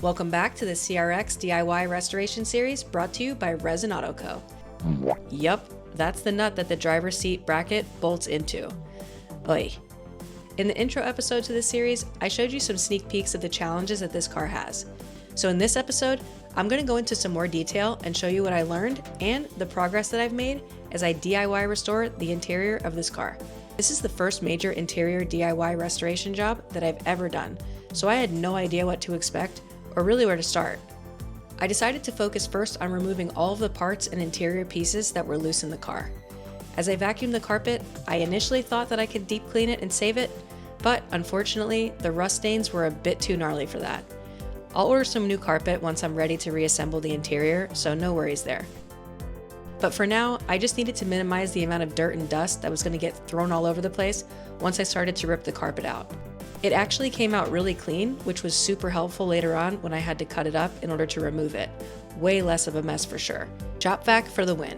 Welcome back to the CRX DIY Restoration Series brought to you by Resin Auto Co. Yup, that's the nut that the driver's seat bracket bolts into. Oy. In the intro episode to this series, I showed you some sneak peeks of the challenges that this car has. So in this episode, I'm going to go into some more detail and show you what I learned and the progress that I've made as I DIY restore the interior of this car. This is the first major interior DIY restoration job that I've ever done, so I had no idea what to expect or really where to start. I decided to focus first on removing all of the parts and interior pieces that were loose in the car. As I vacuumed the carpet, I initially thought that I could deep clean it and save it, but unfortunately, the rust stains were a bit too gnarly for that. I'll order some new carpet once I'm ready to reassemble the interior, so no worries there. But for now, I just needed to minimize the amount of dirt and dust that was going to get thrown all over the place once I started to rip the carpet out. It actually came out really clean, which was super helpful later on when I had to cut it up in order to remove it. Way less of a mess for sure. Shop vac for the win.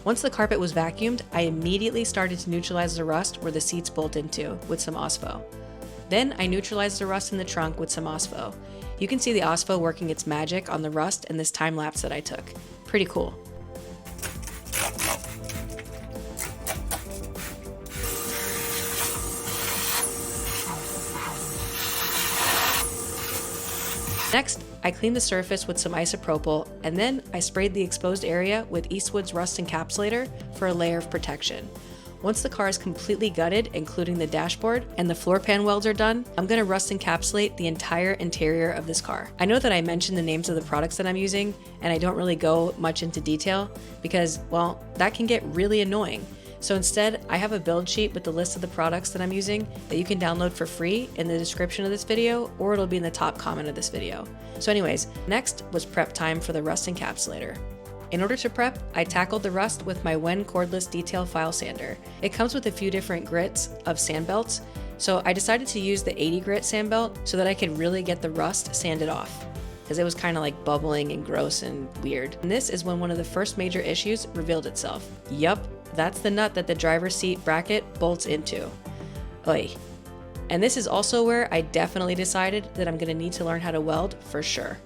Once the carpet was vacuumed, I immediately started to neutralize the rust where the seats bolt into with some OSPO. Then I neutralized the rust in the trunk with some OSPO. You can see the OSPO working its magic on the rust in this time lapse that I took. Pretty cool. Next, I cleaned the surface with some isopropyl, and then I sprayed the exposed area with Eastwood's Rust Encapsulator for a layer of protection. Once the car is completely gutted, including the dashboard, and the floor pan welds are done, I'm going to rust encapsulate the entire interior of this car. I know that I mentioned the names of the products that I'm using, and I don't really go much into detail because, well, that can get really annoying. So instead, I have a build sheet with the list of the products that I'm using that you can download for free in the description of this video, or it'll be in the top comment of this video. So anyways, next was prep time for the rust encapsulator. In order to prep, I tackled the rust with my Wen cordless detail file sander. It comes with a few different grits of sand belts, so I decided to use the 80 grit sand belt so that I could really get the rust sanded off, because it was kind of like bubbling and gross and weird. And this is when one of the first major issues revealed itself. Yup, that's the nut that the driver's seat bracket bolts into. Oy. And this is also where I definitely decided that I'm going to need to learn how to weld for sure.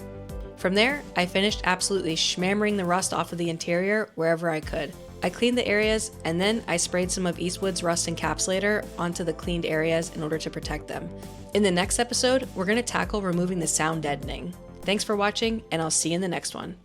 From there, I finished absolutely schmammering the rust off of the interior wherever I could. I cleaned the areas, and then I sprayed some of Eastwood's Rust Encapsulator onto the cleaned areas in order to protect them. In the next episode, we're going to tackle removing the sound deadening. Thanks for watching, and I'll see you in the next one.